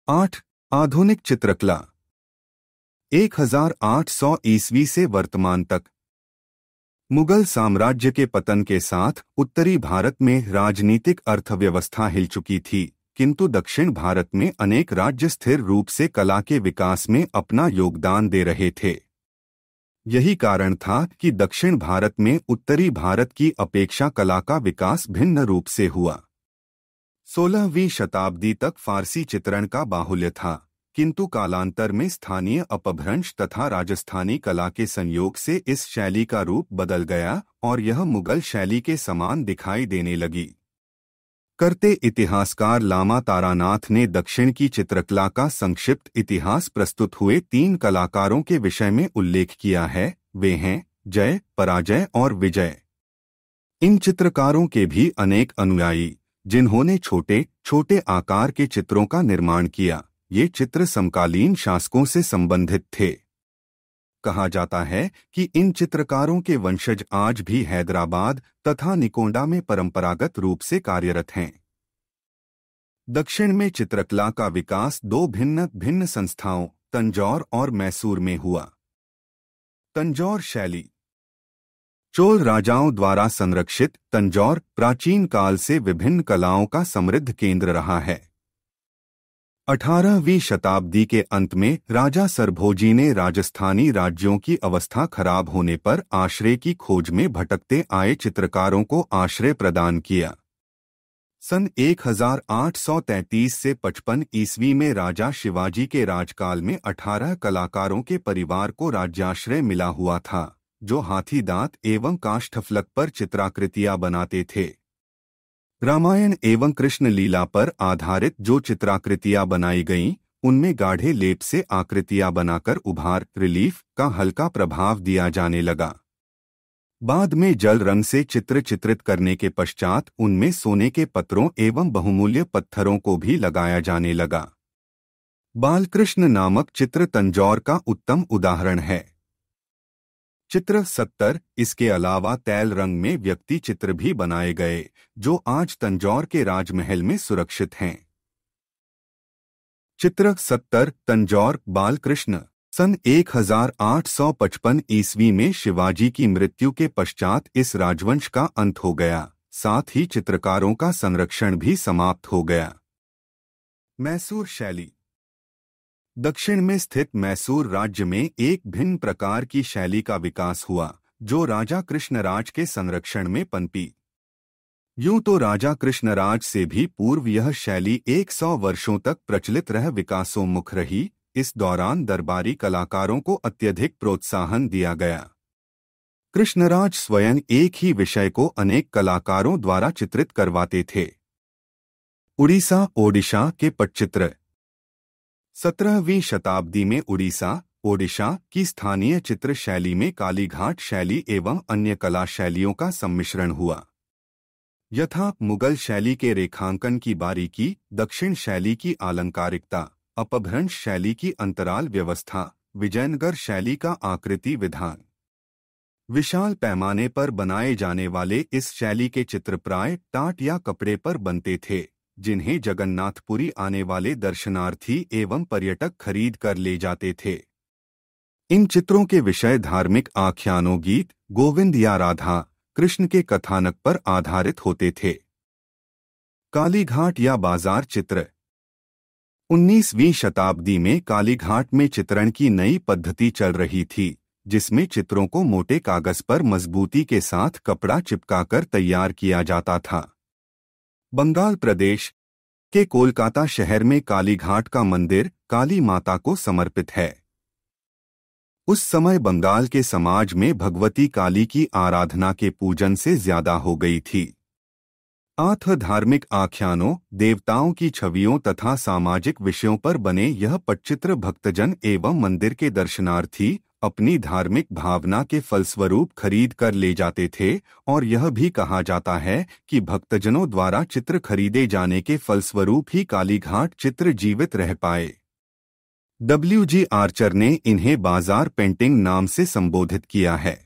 8. आधुनिक चित्रकला 1800 ईस्वी से वर्तमान तक। मुगल साम्राज्य के पतन के साथ उत्तरी भारत में राजनीतिक अर्थव्यवस्था हिल चुकी थी, किंतु दक्षिण भारत में अनेक राज्य स्थिर रूप से कला के विकास में अपना योगदान दे रहे थे। यही कारण था कि दक्षिण भारत में उत्तरी भारत की अपेक्षा कला का विकास भिन्न रूप से हुआ। 16वीं शताब्दी तक फारसी चित्रण का बाहुल्य था, किंतु कालांतर में स्थानीय अपभ्रंश तथा राजस्थानी कला के संयोग से इस शैली का रूप बदल गया और यह मुगल शैली के समान दिखाई देने लगी। करते इतिहासकार लामा तारानाथ ने दक्षिण की चित्रकला का संक्षिप्त इतिहास प्रस्तुत हुए 3 कलाकारों के विषय में उल्लेख किया है। वे हैं जय, पराजय और विजय। इन चित्रकारों के भी अनेक अनुयायी, जिन्होंने छोटे छोटे आकार के चित्रों का निर्माण किया। ये चित्र समकालीन शासकों से संबंधित थे। कहा जाता है कि इन चित्रकारों के वंशज आज भी हैदराबाद तथा निकोंडा में परंपरागत रूप से कार्यरत हैं। दक्षिण में चित्रकला का विकास 2 भिन्न भिन्न संस्थाओं तंजौर और मैसूर में हुआ। तंजौर शैली चोल राजाओं द्वारा संरक्षित तंजौर प्राचीन काल से विभिन्न कलाओं का समृद्ध केंद्र रहा है। 18वीं शताब्दी के अंत में राजा सरभोजी ने राजस्थानी राज्यों की अवस्था खराब होने पर आश्रय की खोज में भटकते आए चित्रकारों को आश्रय प्रदान किया। सन 1833 से 55 ईस्वी में राजा शिवाजी के राजकाल में 18 कलाकारों के परिवार को राज्याश्रय मिला हुआ था, जो हाथी दांत एवं काष्ठफलक पर चित्राकृतियां बनाते थे। रामायण एवं कृष्ण लीला पर आधारित जो चित्राकृतियां बनाई गईं, उनमें गाढ़े लेप से आकृतियां बनाकर उभार रिलीफ का हल्का प्रभाव दिया जाने लगा। बाद में जल रंग से चित्र चित्रित करने के पश्चात उनमें सोने के पत्थरों एवं बहुमूल्य पत्थरों को भी लगाया जाने लगा। बालकृष्ण नामक चित्र तंजौर का उत्तम उदाहरण है। चित्र 70। इसके अलावा तैल रंग में व्यक्ति चित्र भी बनाए गए, जो आज तंजौर के राजमहल में सुरक्षित हैं। चित्र 70 तंजौर बालकृष्ण सन 1855 ईस्वी में शिवाजी की मृत्यु के पश्चात इस राजवंश का अंत हो गया, साथ ही चित्रकारों का संरक्षण भी समाप्त हो गया। मैसूर शैली दक्षिण में स्थित मैसूर राज्य में एक भिन्न प्रकार की शैली का विकास हुआ, जो राजा कृष्णराज के संरक्षण में पनपी। यूं तो राजा कृष्णराज से भी पूर्व यह शैली 100 वर्षों तक प्रचलित रह विकासोन्मुख रही। इस दौरान दरबारी कलाकारों को अत्यधिक प्रोत्साहन दिया गया। कृष्णराज स्वयं एक ही विषय को अनेक कलाकारों द्वारा चित्रित करवाते थे। ओडिशा के पटचित्र 17वीं शताब्दी में ओडिशा की स्थानीय चित्र शैली में कालीघाट शैली एवं अन्य कला शैलियों का सम्मिश्रण हुआ। यथा मुगल शैली के रेखांकन की बारीकी, दक्षिण शैली की आलंकारिकता, अपभ्रंश शैली की अंतराल व्यवस्था, विजयनगर शैली का आकृति विधान। विशाल पैमाने पर बनाए जाने वाले इस शैली के चित्र प्राय टाट या कपड़े पर बनते थे, जिन्हें जगन्नाथपुरी आने वाले दर्शनार्थी एवं पर्यटक खरीद कर ले जाते थे। इन चित्रों के विषय धार्मिक आख्यानों, गीत गोविंद या राधा कृष्ण के कथानक पर आधारित होते थे। कालीघाट या बाजार चित्र 19वीं शताब्दी में कालीघाट में चित्रण की नई पद्धति चल रही थी, जिसमें चित्रों को मोटे कागज पर मजबूती के साथ कपड़ा चिपकाकर तैयार किया जाता था। बंगाल प्रदेश के कोलकाता शहर में कालीघाट का मंदिर काली माता को समर्पित है। उस समय बंगाल के समाज में भगवती काली की आराधना के पूजन से ज्यादा हो गई थी। धार्मिक आख्यानों, देवताओं की छवियों तथा सामाजिक विषयों पर बने यह पटचित्र भक्तजन एवं मंदिर के दर्शनार्थी अपनी धार्मिक भावना के फलस्वरूप खरीद कर ले जाते थे, और यह भी कहा जाता है कि भक्तजनों द्वारा चित्र खरीदे जाने के फलस्वरूप ही कालीघाट चित्र जीवित रह पाए। W.G. आर्चर ने इन्हें बाजार पेंटिंग नाम से संबोधित किया है।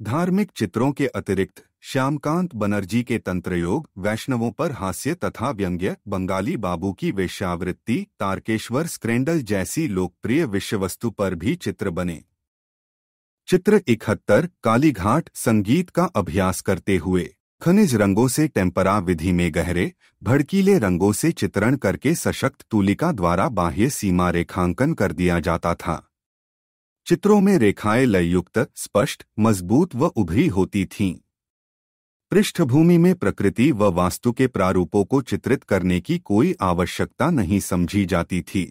धार्मिक चित्रों के अतिरिक्त श्यामकांत बनर्जी के तंत्रयोग, वैष्णवों पर हास्य तथा व्यंग्य, बंगाली बाबू की वेश्यावृत्ति, तारकेश्वर स्क्रैंडल जैसी लोकप्रिय विषयवस्तु पर भी चित्र बने। चित्र 71 कालीघाट संगीत का अभ्यास करते हुए खनिज रंगों से टेम्परा विधि में गहरे भड़कीले रंगों से चित्रण करके सशक्त तूलिका द्वारा बाह्य सीमा रेखांकन कर दिया जाता था। चित्रों में रेखाएं लययुक्त, स्पष्ट, मजबूत व उभरी होती थीं। पृष्ठभूमि में प्रकृति व वास्तु के प्रारूपों को चित्रित करने की कोई आवश्यकता नहीं समझी जाती थी।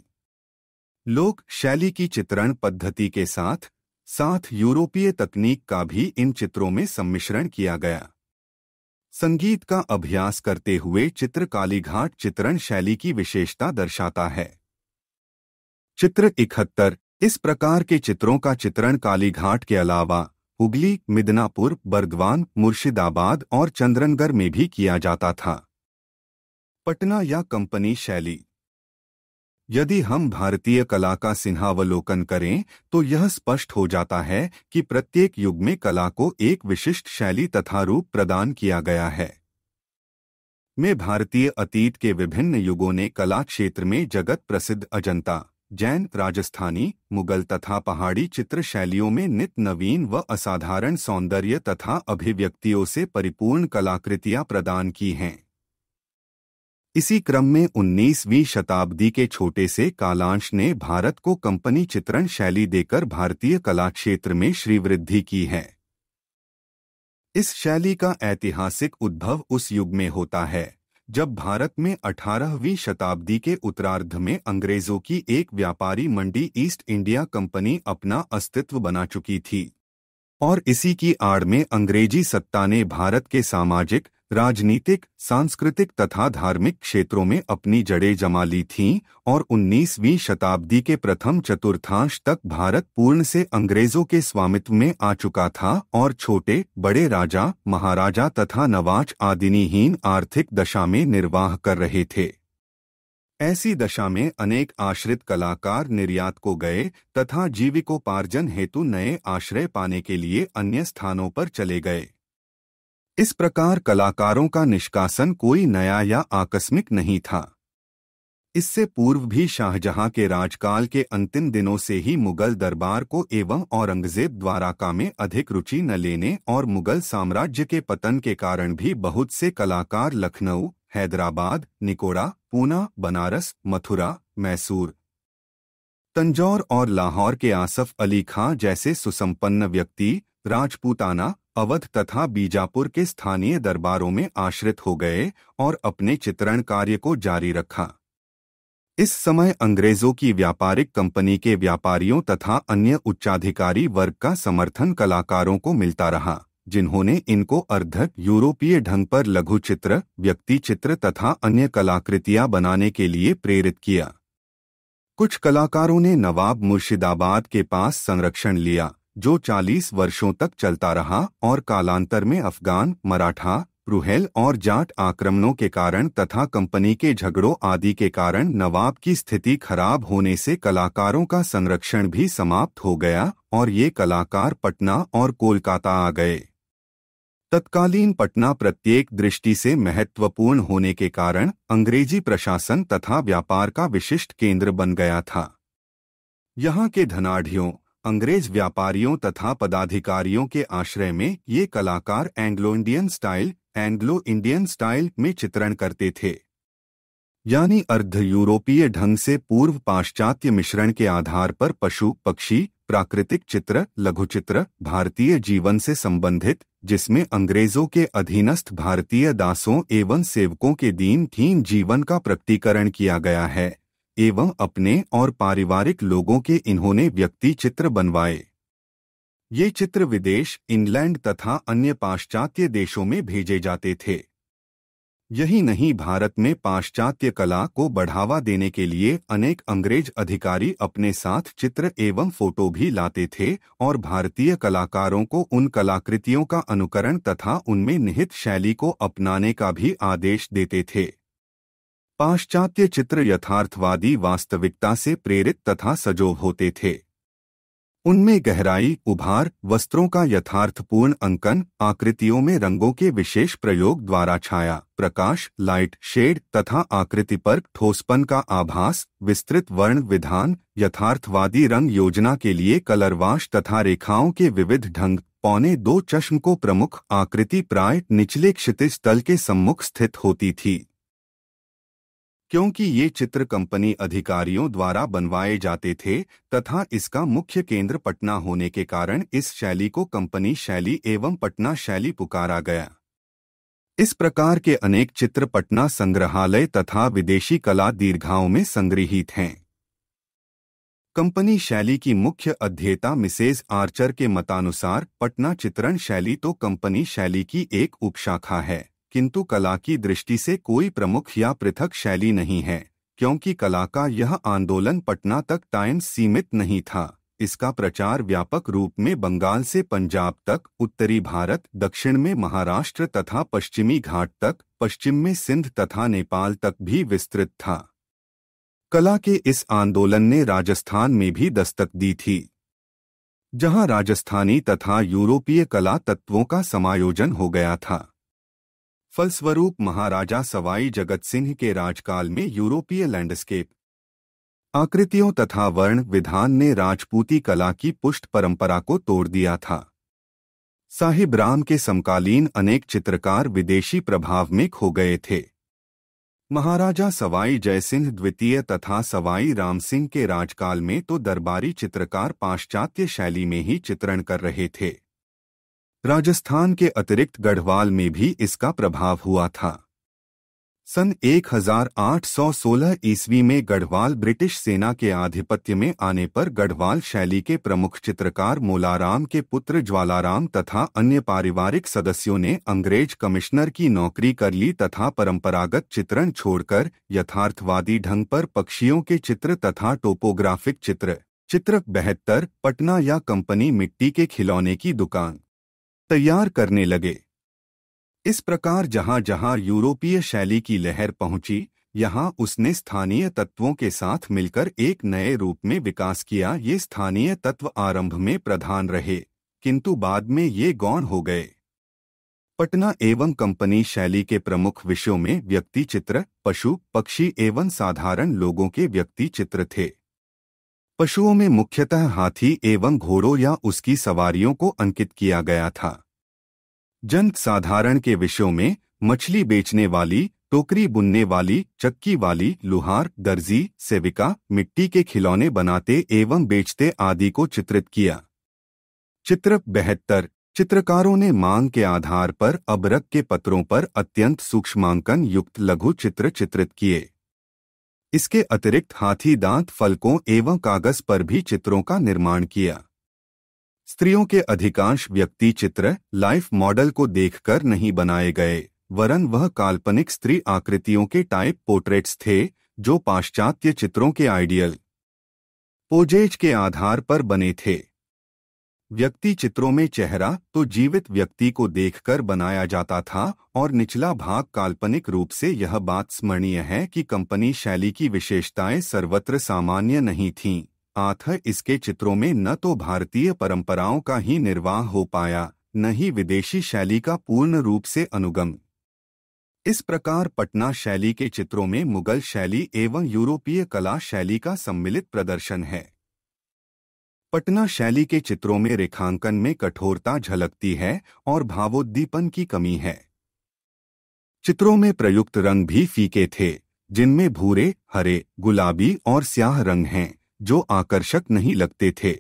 लोक शैली की चित्रण पद्धति के साथ साथ यूरोपीय तकनीक का भी इन चित्रों में सम्मिश्रण किया गया। संगीत का अभ्यास करते हुए चित्र कालीघाट चित्रण शैली की विशेषता दर्शाता है। चित्र 71 इस प्रकार के चित्रों का चित्रण कालीघाट के अलावा हुगली, मिदनापुर, बर्दवान, मुर्शिदाबाद और चंद्रनगढ़ में भी किया जाता था। पटना या कंपनी शैली। यदि हम भारतीय कला का सिंहावलोकन करें तो यह स्पष्ट हो जाता है कि प्रत्येक युग में कला को एक विशिष्ट शैली तथा रूप प्रदान किया गया है। में भारतीय अतीत के विभिन्न युगों ने कला क्षेत्र में जगत प्रसिद्ध अजंता, जैन, राजस्थानी, मुगल तथा पहाड़ी चित्र शैलियों में नित नवीन व असाधारण सौंदर्य तथा अभिव्यक्तियों से परिपूर्ण कलाकृतियां प्रदान की हैं। इसी क्रम में 19वीं शताब्दी के छोटे से कालांश ने भारत को कंपनी चित्रण शैली देकर भारतीय कला क्षेत्र में श्रीवृद्धि की है। इस शैली का ऐतिहासिक उद्भव उस युग में होता है जब भारत में 18वीं शताब्दी के उत्तरार्ध में अंग्रेजों की एक व्यापारी मंडी ईस्ट इंडिया कंपनी अपना अस्तित्व बना चुकी थी और इसी की आड़ में अंग्रेजी सत्ता ने भारत के सामाजिक, राजनीतिक, सांस्कृतिक तथा धार्मिक क्षेत्रों में अपनी जड़ें जमा ली थीं और 19वीं शताब्दी के प्रथम चतुर्थांश तक भारत पूर्ण से अंग्रेजों के स्वामित्व में आ चुका था और छोटे बड़े राजा, महाराजा तथा नवाज आदिनीहीन आर्थिक दशा में निर्वाह कर रहे थे। ऐसी दशा में अनेक आश्रित कलाकार निर्यात को गए तथा जीविकोपार्जन हेतु नए आश्रय पाने के लिए अन्य स्थानों पर चले गए। इस प्रकार कलाकारों का निष्कासन कोई नया या आकस्मिक नहीं था। इससे पूर्व भी शाहजहां के राजकाल के अंतिम दिनों से ही मुगल दरबार को एवं औरंगजेब द्वारा काम में अधिक रुचि न लेने और मुगल साम्राज्य के पतन के कारण भी बहुत से कलाकार लखनऊ, हैदराबाद, निकोड़ा, पूना, बनारस, मथुरा, मैसूर, तंजौर और लाहौर के आसफ अली खां जैसे सुसंपन्न व्यक्ति राजपूताना, अवध तथा बीजापुर के स्थानीय दरबारों में आश्रित हो गए और अपने चित्रण कार्य को जारी रखा। इस समय अंग्रेजों की व्यापारिक कंपनी के व्यापारियों तथा अन्य उच्चाधिकारी वर्ग का समर्थन कलाकारों को मिलता रहा, जिन्होंने इनको अर्ध यूरोपीय ढंग पर लघु चित्र, व्यक्ति चित्र तथा अन्य कलाकृतियां बनाने के लिए प्रेरित किया। कुछ कलाकारों ने नवाब मुर्शिदाबाद के पास संरक्षण लिया, जो 40 वर्षों तक चलता रहा और कालांतर में अफगान, मराठा, रुहेल और जाट आक्रमणों के कारण तथा कंपनी के झगड़ों आदि के कारण नवाब की स्थिति खराब होने से कलाकारों का संरक्षण भी समाप्त हो गया और ये कलाकार पटना और कोलकाता आ गए। तत्कालीन पटना प्रत्येक दृष्टि से महत्वपूर्ण होने के कारण अंग्रेजी प्रशासन तथा व्यापार का विशिष्ट केंद्र बन गया था। यहाँ के धनाढ़ियों, अंग्रेज व्यापारियों तथा पदाधिकारियों के आश्रय में ये कलाकार एंग्लो इंडियन स्टाइल में चित्रण करते थे, यानी अर्ध यूरोपीय ढंग से पूर्व पाश्चात्य मिश्रण के आधार पर पशु, पक्षी, प्राकृतिक चित्र, लघुचित्र, भारतीय जीवन से संबंधित, जिसमें अंग्रेजों के अधीनस्थ भारतीय दासों एवं सेवकों के दीन जीवन का प्रकटीकरण किया गया है, एवं अपने और पारिवारिक लोगों के इन्होंने व्यक्ति चित्र बनवाए। ये चित्र विदेश, इंग्लैंड तथा अन्य पाश्चात्य देशों में भेजे जाते थे। यही नहीं, भारत में पाश्चात्य कला को बढ़ावा देने के लिए अनेक अंग्रेज अधिकारी अपने साथ चित्र एवं फोटो भी लाते थे और भारतीय कलाकारों को उन कलाकृतियों का अनुकरण तथा उनमें निहित शैली को अपनाने का भी आदेश देते थे। पाश्चात्य चित्र यथार्थवादी वास्तविकता से प्रेरित तथा सजोव होते थे। उनमें गहराई, उभार, वस्त्रों का यथार्थपूर्ण अंकन, आकृतियों में रंगों के विशेष प्रयोग द्वारा छाया, प्रकाश, लाइट, शेड तथा आकृति पर ठोसपन का आभास, विस्तृत वर्ण विधान, यथार्थवादी रंग योजना के लिए कलर वाश तथा रेखाओं के विविध ढंग, पौने 2 चश्म को प्रमुख आकृति प्राय निचले क्षितिज तल के सम्मुख स्थित होती थी। क्योंकि ये चित्र कंपनी अधिकारियों द्वारा बनवाए जाते थे तथा इसका मुख्य केंद्र पटना होने के कारण इस शैली को कंपनी शैली एवं पटना शैली पुकारा गया। इस प्रकार के अनेक चित्र पटना संग्रहालय तथा विदेशी कला दीर्घाओं में संग्रहीत हैं। कंपनी शैली की मुख्य अध्येता मिसेज आर्चर के मतानुसार पटना चित्रण शैली तो कंपनी शैली की एक उपशाखा है, किंतु कला की दृष्टि से कोई प्रमुख या पृथक शैली नहीं है, क्योंकि कला का यह आंदोलन पटना तक टाइम सीमित नहीं था। इसका प्रचार व्यापक रूप में बंगाल से पंजाब तक, उत्तरी भारत, दक्षिण में महाराष्ट्र तथा पश्चिमी घाट तक, पश्चिम में सिंध तथा नेपाल तक भी विस्तृत था। कला के इस आंदोलन ने राजस्थान में भी दस्तक दी थी, जहां राजस्थानी तथा यूरोपीय कला तत्वों का समायोजन हो गया था। फलस्वरूप महाराजा सवाई जगत सिंह के राजकाल में यूरोपीय लैंडस्केप आकृतियों तथा वर्ण विधान ने राजपूती कला की पुष्ट परंपरा को तोड़ दिया था। साहिब राम के समकालीन अनेक चित्रकार विदेशी प्रभाव में खो गए थे। महाराजा सवाई जयसिंह द्वितीय तथा सवाई राम सिंह के राजकाल में तो दरबारी चित्रकार पाश्चात्य शैली में ही चित्रण कर रहे थे। राजस्थान के अतिरिक्त गढ़वाल में भी इसका प्रभाव हुआ था। सन 1816 ईस्वी में गढ़वाल ब्रिटिश सेना के आधिपत्य में आने पर गढ़वाल शैली के प्रमुख चित्रकार मोलाराम के पुत्र ज्वालाराम तथा अन्य पारिवारिक सदस्यों ने अंग्रेज कमिश्नर की नौकरी कर ली तथा परंपरागत चित्रण छोड़कर यथार्थवादी ढंग पर पक्षियों के चित्र तथा टोपोग्राफिक चित्र 72 पटना या कंपनी मिट्टी के खिलौने की दुकान तैयार करने लगे। इस प्रकार जहां जहां यूरोपीय शैली की लहर पहुंची, यहां उसने स्थानीय तत्वों के साथ मिलकर एक नए रूप में विकास किया। ये स्थानीय तत्व आरंभ में प्रधान रहे, किंतु बाद में ये गौण हो गए। पटना एवं कंपनी शैली के प्रमुख विषयों में व्यक्ति चित्र, पशु, पक्षी एवं साधारण लोगों के व्यक्ति चित्र थे। पशुओं में मुख्यतः हाथी एवं घोड़ों या उसकी सवारियों को अंकित किया गया था। जन साधारण के विषयों में मछली बेचने वाली, टोकरी बुनने वाली, चक्की वाली, लुहार, दर्जी, सेविका, मिट्टी के खिलौने बनाते एवं बेचते आदि को चित्रित किया। चित्र 72 चित्रकारों ने मांग के आधार पर अबरक के पत्रों पर अत्यंत सूक्ष्मांकन युक्त लघु चित्र चित्रित किए। इसके अतिरिक्त हाथी दांत फलकों एवं कागज पर भी चित्रों का निर्माण किया। स्त्रियों के अधिकांश व्यक्ति चित्र लाइफ मॉडल को देखकर नहीं बनाए गए, वरन वह काल्पनिक स्त्री आकृतियों के टाइप पोर्ट्रेट्स थे जो पाश्चात्य चित्रों के आइडियल पोजेज के आधार पर बने थे। व्यक्ति चित्रों में चेहरा तो जीवित व्यक्ति को देखकर बनाया जाता था और निचला भाग काल्पनिक रूप से। यह बात स्मरणीय है कि कंपनी शैली की विशेषताएं सर्वत्र सामान्य नहीं थीं, अतः इसके चित्रों में न तो भारतीय परंपराओं का ही निर्वाह हो पाया, न ही विदेशी शैली का पूर्ण रूप से अनुगम। इस प्रकार पटना शैली के चित्रों में मुगल शैली एवं यूरोपीय कला शैली का सम्मिलित प्रदर्शन है। पटना शैली के चित्रों में रेखांकन में कठोरता झलकती है और भावोद्दीपन की कमी है। चित्रों में प्रयुक्त रंग भी फीके थे, जिनमें भूरे, हरे, गुलाबी और स्याह रंग हैं, जो आकर्षक नहीं लगते थे।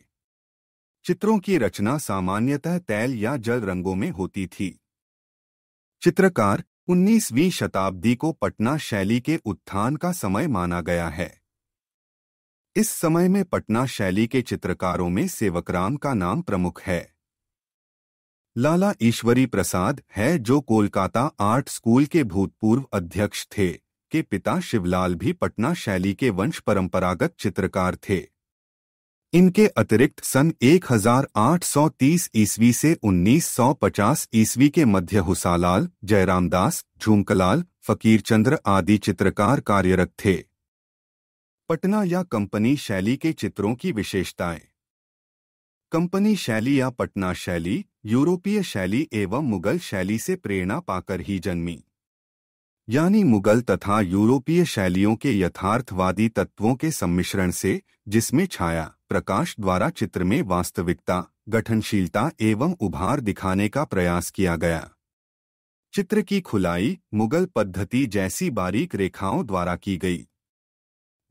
चित्रों की रचना सामान्यतः तैल या जल रंगों में होती थी। चित्रकार 19वीं शताब्दी को पटना शैली के उत्थान का समय माना गया है। इस समय में पटना शैली के चित्रकारों में सेवकराम का नाम प्रमुख है। लाला ईश्वरी प्रसाद है, जो कोलकाता आर्ट स्कूल के भूतपूर्व अध्यक्ष थे, के पिता शिवलाल भी पटना शैली के वंश परंपरागत चित्रकार थे। इनके अतिरिक्त सन 1830 ईस्वी से 1950 ईस्वी के मध्य हुसालाल, जयरामदास, झुमकलाल, फकीरचंद्र आदि चित्रकार कार्यरत थे। पटना या कंपनी शैली के चित्रों की विशेषताएं। कंपनी शैली या पटना शैली यूरोपीय शैली एवं मुगल शैली से प्रेरणा पाकर ही जन्मी, यानी मुगल तथा यूरोपीय शैलियों के यथार्थवादी तत्वों के सम्मिश्रण से, जिसमें छाया प्रकाश द्वारा चित्र में वास्तविकता, गठनशीलता एवं उभार दिखाने का प्रयास किया गया। चित्र की खुलाई मुगल पद्धति जैसी बारीक रेखाओं द्वारा की गई।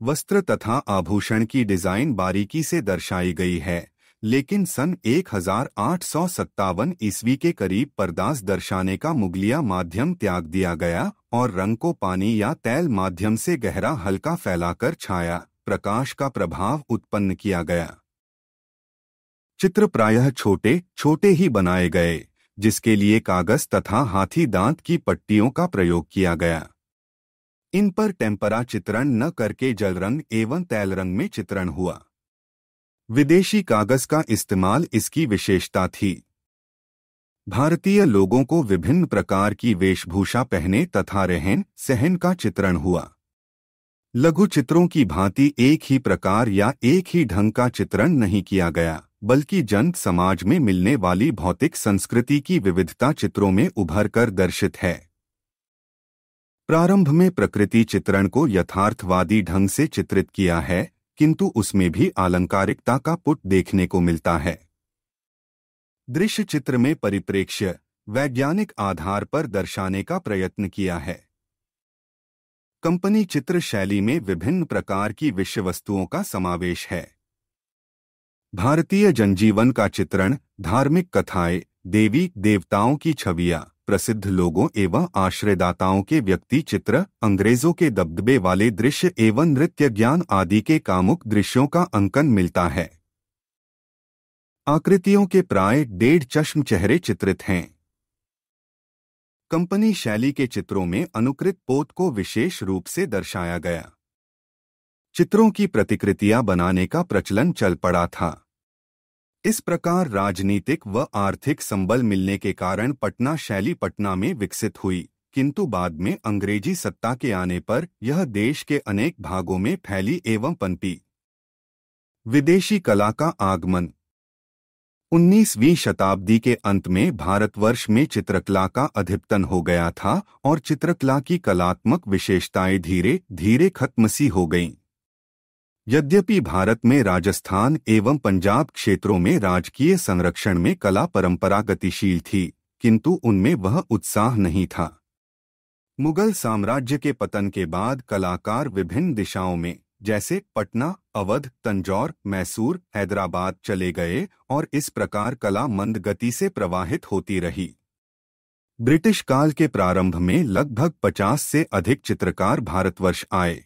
वस्त्र तथा आभूषण की डिजाइन बारीकी से दर्शाई गई है, लेकिन सन 1857 ईस्वी के करीब पर्दास दर्शाने का मुगलिया माध्यम त्याग दिया गया और रंग को पानी या तैल माध्यम से गहरा हल्का फैलाकर छाया प्रकाश का प्रभाव उत्पन्न किया गया। चित्र प्रायः छोटे छोटे ही बनाए गए, जिसके लिए कागज तथा हाथी दांत की पट्टियों का प्रयोग किया गया। इन पर टेम्परा चित्रण न करके जल रंग एवं तैल रंग में चित्रण हुआ। विदेशी कागज का इस्तेमाल इसकी विशेषता थी। भारतीय लोगों को विभिन्न प्रकार की वेशभूषा पहने तथा रहन सहन का चित्रण हुआ। लघु चित्रों की भांति एक ही प्रकार या एक ही ढंग का चित्रण नहीं किया गया, बल्कि जन समाज में मिलने वाली भौतिक संस्कृति की विविधता चित्रों में उभर कर दर्शित है। प्रारंभ में प्रकृति चित्रण को यथार्थवादी ढंग से चित्रित किया है, किंतु उसमें भी अलंकारिकता का पुट देखने को मिलता है। दृश्य चित्र में परिप्रेक्ष्य वैज्ञानिक आधार पर दर्शाने का प्रयत्न किया है। कंपनी चित्र शैली में विभिन्न प्रकार की विषय वस्तुओं का समावेश है। भारतीय जनजीवन का चित्रण, धार्मिक कथाएं, देवी देवताओं की छवियां, प्रसिद्ध लोगों एवं आश्रयदाताओं के व्यक्ति चित्र, अंग्रेजों के दबदबे वाले दृश्य एवं नृत्य ज्ञान आदि के कामुक दृश्यों का अंकन मिलता है। आकृतियों के प्राय 1.5 चश्म चेहरे चित्रित हैं। कंपनी शैली के चित्रों में अनुकृत पोत को विशेष रूप से दर्शाया गया। चित्रों की प्रतिकृतियां बनाने का प्रचलन चल पड़ा था। इस प्रकार राजनीतिक व आर्थिक संबल मिलने के कारण पटना शैली पटना में विकसित हुई, किंतु बाद में अंग्रेजी सत्ता के आने पर यह देश के अनेक भागों में फैली एवं पनपी। विदेशी कला का आगमन। 19वीं शताब्दी के अंत में भारतवर्ष में चित्रकला का अधिपतन हो गया था और चित्रकला की कलात्मक विशेषताएं धीरे धीरे खत्म सी हो गईं। यद्यपि भारत में राजस्थान एवं पंजाब क्षेत्रों में राजकीय संरक्षण में कला परंपरा गतिशील थी, किंतु उनमें वह उत्साह नहीं था। मुगल साम्राज्य के पतन के बाद कलाकार विभिन्न दिशाओं में, जैसे पटना, अवध, तंजौर, मैसूर, हैदराबाद चले गए और इस प्रकार कला मंद गति से प्रवाहित होती रही। ब्रिटिश काल के प्रारंभ में लगभग 50 से अधिक चित्रकार भारतवर्ष आए।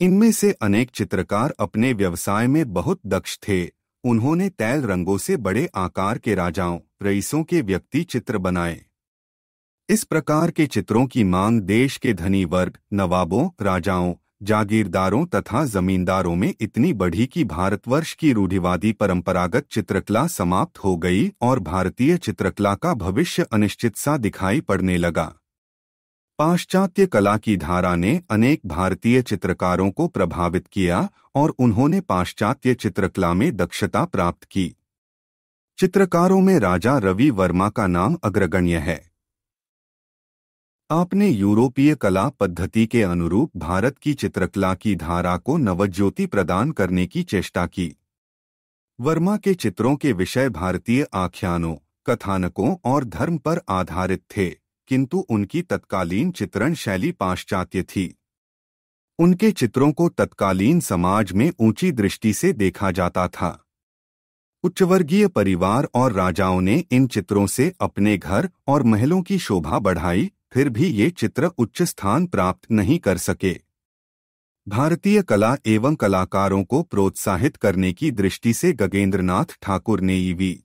इनमें से अनेक चित्रकार अपने व्यवसाय में बहुत दक्ष थे। उन्होंने तैल रंगों से बड़े आकार के राजाओं, रईसों के व्यक्ति चित्र बनाए। इस प्रकार के चित्रों की मांग देश के धनी वर्ग, नवाबों, राजाओं, जागीरदारों तथा जमींदारों में इतनी बढ़ी कि भारतवर्ष की रूढ़िवादी परंपरागत चित्रकला समाप्त हो गई और भारतीय चित्रकला का भविष्य अनिश्चित सा दिखाई पड़ने लगा। पाश्चात्य कला की धारा ने अनेक भारतीय चित्रकारों को प्रभावित किया और उन्होंने पाश्चात्य चित्रकला में दक्षता प्राप्त की। चित्रकारों में राजा रवि वर्मा का नाम अग्रगण्य है। आपने यूरोपीय कला पद्धति के अनुरूप भारत की चित्रकला की धारा को नवज्योति प्रदान करने की चेष्टा की। वर्मा के चित्रों के विषय भारतीय आख्यानों, कथानकों और धर्म पर आधारित थे, किंतु उनकी तत्कालीन चित्रण शैली पाश्चात्य थी। उनके चित्रों को तत्कालीन समाज में ऊंची दृष्टि से देखा जाता था। उच्चवर्गीय परिवार और राजाओं ने इन चित्रों से अपने घर और महलों की शोभा बढ़ाई, फिर भी ये चित्र उच्च स्थान प्राप्त नहीं कर सके। भारतीय कला एवं कलाकारों को प्रोत्साहित करने की दृष्टि से गगनेंद्रनाथ ठाकुर ने ईवी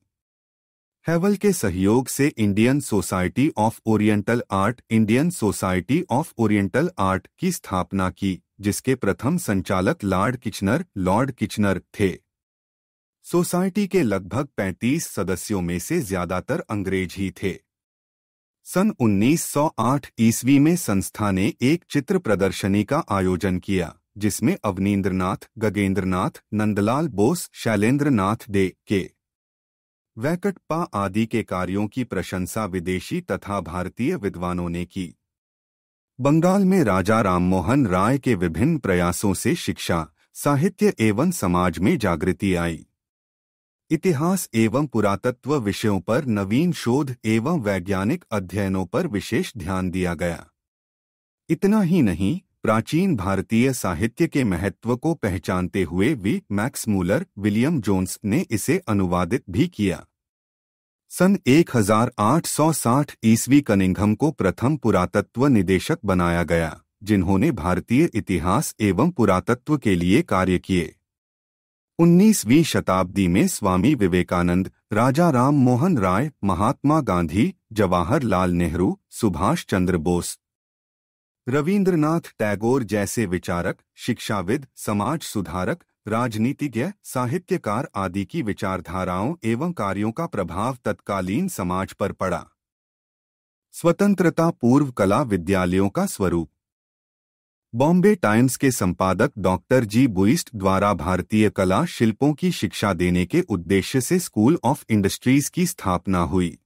हैवल के सहयोग से Indian society of oriental art की स्थापना की, जिसके प्रथम संचालक लॉर्ड किचनर थे। सोसाइटी के लगभग 35 सदस्यों में से ज्यादातर अंग्रेज ही थे। सन 1908 ईस्वी में संस्था ने एक चित्र प्रदर्शनी का आयोजन किया, जिसमें अवनींद्रनाथ, गगनेंद्रनाथ, नंदलाल बोस, शैलेंद्र नाथ डे के वैकटपा आदि के कार्यों की प्रशंसा विदेशी तथा भारतीय विद्वानों ने की। बंगाल में राजा राममोहन राय के विभिन्न प्रयासों से शिक्षा, साहित्य एवं समाज में जागृति आई। इतिहास एवं पुरातत्व विषयों पर नवीन शोध एवं वैज्ञानिक अध्ययनों पर विशेष ध्यान दिया गया। इतना ही नहीं, प्राचीन भारतीय साहित्य के महत्व को पहचानते हुए मैक्स मूलर, विलियम जोन्स ने इसे अनुवादित भी किया। सन 1860 ईस्वी कनिंघम को प्रथम पुरातत्व निदेशक बनाया गया, जिन्होंने भारतीय इतिहास एवं पुरातत्व के लिए कार्य किए। 19वीं शताब्दी में स्वामी विवेकानंद, राजा राम मोहन राय, महात्मा गांधी, जवाहरलाल नेहरू, सुभाष चंद्र बोस, रवींद्रनाथ टैगोर जैसे विचारक, शिक्षाविद, समाज सुधारक, राजनीतिज्ञ, साहित्यकार आदि की विचारधाराओं एवं कार्यों का प्रभाव तत्कालीन समाज पर पड़ा। स्वतंत्रता पूर्व कला विद्यालयों का स्वरूप। बॉम्बे टाइम्स के संपादक डॉक्टर जी बुइस्ट द्वारा भारतीय कला शिल्पों की शिक्षा देने के उद्देश्य से स्कूल ऑफ इंडस्ट्रीज की स्थापना हुई।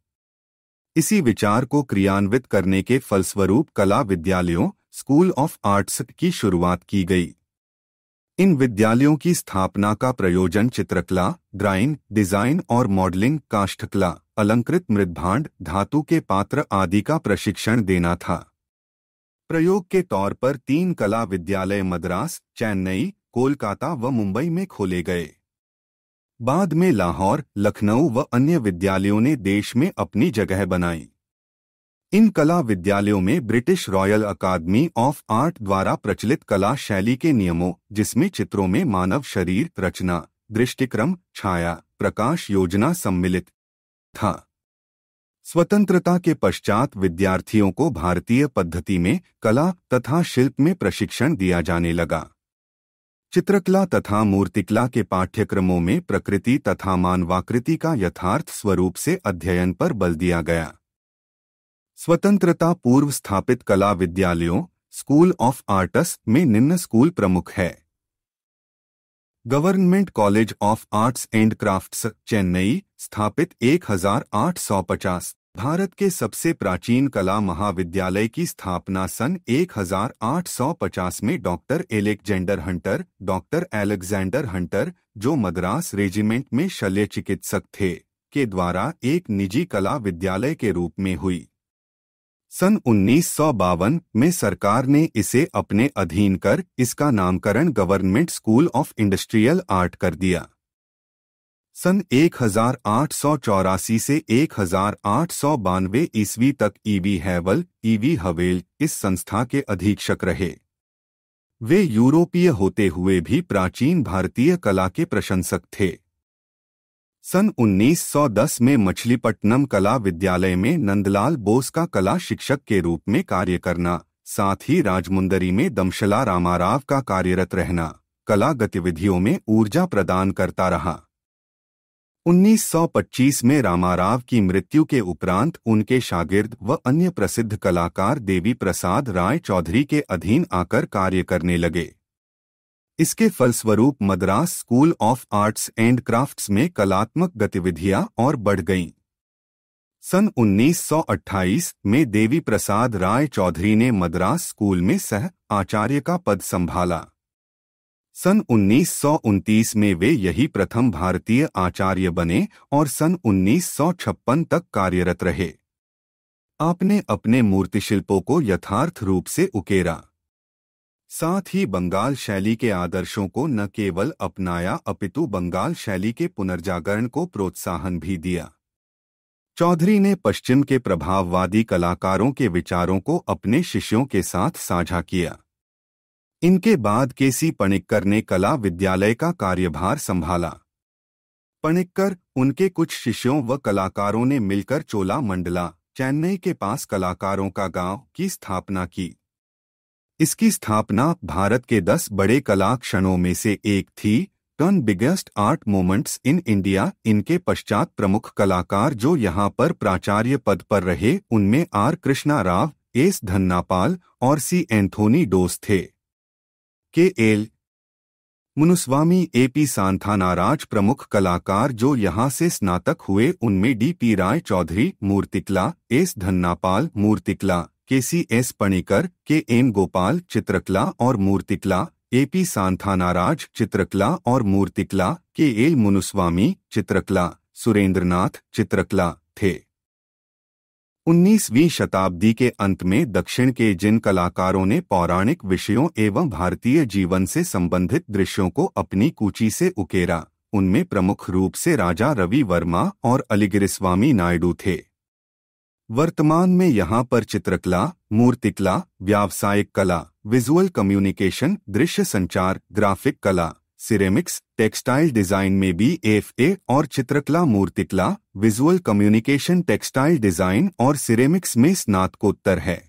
इसी विचार को क्रियान्वित करने के फलस्वरूप कला विद्यालयों, स्कूल ऑफ आर्ट्स की शुरुआत की गई। इन विद्यालयों की स्थापना का प्रयोजन चित्रकला, ड्राइंग, डिजाइन और मॉडलिंग, काष्ठकला, अलंकृत मृद्भांड, धातु के पात्र आदि का प्रशिक्षण देना था। प्रयोग के तौर पर 3 कला विद्यालय मद्रास, चेन्नई, कोलकाता व मुंबई में खोले गए। बाद में लाहौर, लखनऊ व अन्य विद्यालयों ने देश में अपनी जगह बनाई। इन कला विद्यालयों में British royal academy of art द्वारा प्रचलित कला शैली के नियमों, जिसमें चित्रों में मानव शरीर रचना, दृष्टिक्रम, छाया, प्रकाश योजना सम्मिलित था। स्वतंत्रता के पश्चात विद्यार्थियों को भारतीय पद्धति में कला तथा शिल्प में प्रशिक्षण दिया जाने लगा। चित्रकला तथा मूर्तिकला के पाठ्यक्रमों में प्रकृति तथा मानवाकृति का यथार्थ स्वरूप से अध्ययन पर बल दिया गया। स्वतंत्रता पूर्व स्थापित कला विद्यालयों, स्कूल ऑफ आर्ट्स में निम्न स्कूल प्रमुख है। Government college of arts and crafts, Chennai, स्थापित 1850। भारत के सबसे प्राचीन कला महाविद्यालय की स्थापना सन 1850 में डॉक्टर एलेक्जेंडर हंटर, जो मद्रास रेजिमेंट में शल्य चिकित्सक थे, के द्वारा एक निजी कला विद्यालय के रूप में हुई। सन 1952 में सरकार ने इसे अपने अधीन कर इसका नामकरण government school of industrial art कर दिया। सन 1884 से 1892 ईस्वी तक ईवी हवेल इस संस्था के अधीक्षक रहे। वे यूरोपीय होते हुए भी प्राचीन भारतीय कला के प्रशंसक थे। सन 1910 में मछलीपट्टनम कला विद्यालय में नंदलाल बोस का कला शिक्षक के रूप में कार्य करना, साथ ही राजमुंदरी में दमशला रामाराव का कार्यरत रहना, कला गतिविधियों में ऊर्जा प्रदान करता रहा। 1925 में रामाराव की मृत्यु के उपरांत उनके शागिर्द व अन्य प्रसिद्ध कलाकार देवी प्रसाद राय चौधरी के अधीन आकर कार्य करने लगे। इसके फलस्वरूप Madras school of arts and crafts में कलात्मक गतिविधियां और बढ़ गईं। सन 1928 में देवी प्रसाद राय चौधरी ने मद्रास स्कूल में सह आचार्य का पद संभाला। सन 1929 में वे यही प्रथम भारतीय आचार्य बने और सन 1956 तक कार्यरत रहे। आपने अपने मूर्तिशिल्पों को यथार्थ रूप से उकेरा, साथ ही बंगाल शैली के आदर्शों को न केवल अपनाया अपितु बंगाल शैली के पुनर्जागरण को प्रोत्साहन भी दिया। चौधरी ने पश्चिम के प्रभाववादी कलाकारों के विचारों को अपने शिष्यों के साथ साझा किया। इनके बाद केसी पणिक्कर ने कला विद्यालय का कार्यभार संभाला। पणिक्कर, उनके कुछ शिष्यों व कलाकारों ने मिलकर चोला मंडला, चेन्नई के पास कलाकारों का गांव की स्थापना की। इसकी स्थापना भारत के 10 बड़े कला क्षणों में से एक थी, 10 biggest art moments in India. इनके पश्चात प्रमुख कलाकार जो यहाँ पर प्राचार्य पद पर रहे उनमें आर कृष्णा राव, एस धन्नापाल और सी एंथोनी डोस थे। के.एल. मुनुस्वामी एपी सांथानाराज प्रमुख कलाकार जो यहाँ से स्नातक हुए उनमें डी.पी. राय चौधरी मूर्तिकला, एस. धन्नापाल मूर्तिकला, के.सी.एस. पणिकर, के.एन. गोपाल चित्रकला और मूर्तिकला, एपी सांथानाराज चित्रकला और मूर्तिकला, के.एल. मुनुस्वामी चित्रकला, सुरेंद्रनाथ चित्रकला थे। 19वीं शताब्दी के अंत में दक्षिण के जिन कलाकारों ने पौराणिक विषयों एवं भारतीय जीवन से संबंधित दृश्यों को अपनी कूची से उकेरा, उनमें प्रमुख रूप से राजा रवि वर्मा और अलिगिरिस्वामी नायडू थे। वर्तमान में यहाँ पर चित्रकला, मूर्तिकला, व्यावसायिक कला, विजुअल कम्युनिकेशन, दृश्य संचार, ग्राफिक कला, सिरेमिक्स, टेक्सटाइल डिजाइन में BFA और चित्रकला, मूर्तिकला, विजुअल कम्युनिकेशन, टेक्सटाइल डिजाइन और सिरेमिक्स में स्नातकोत्तर है।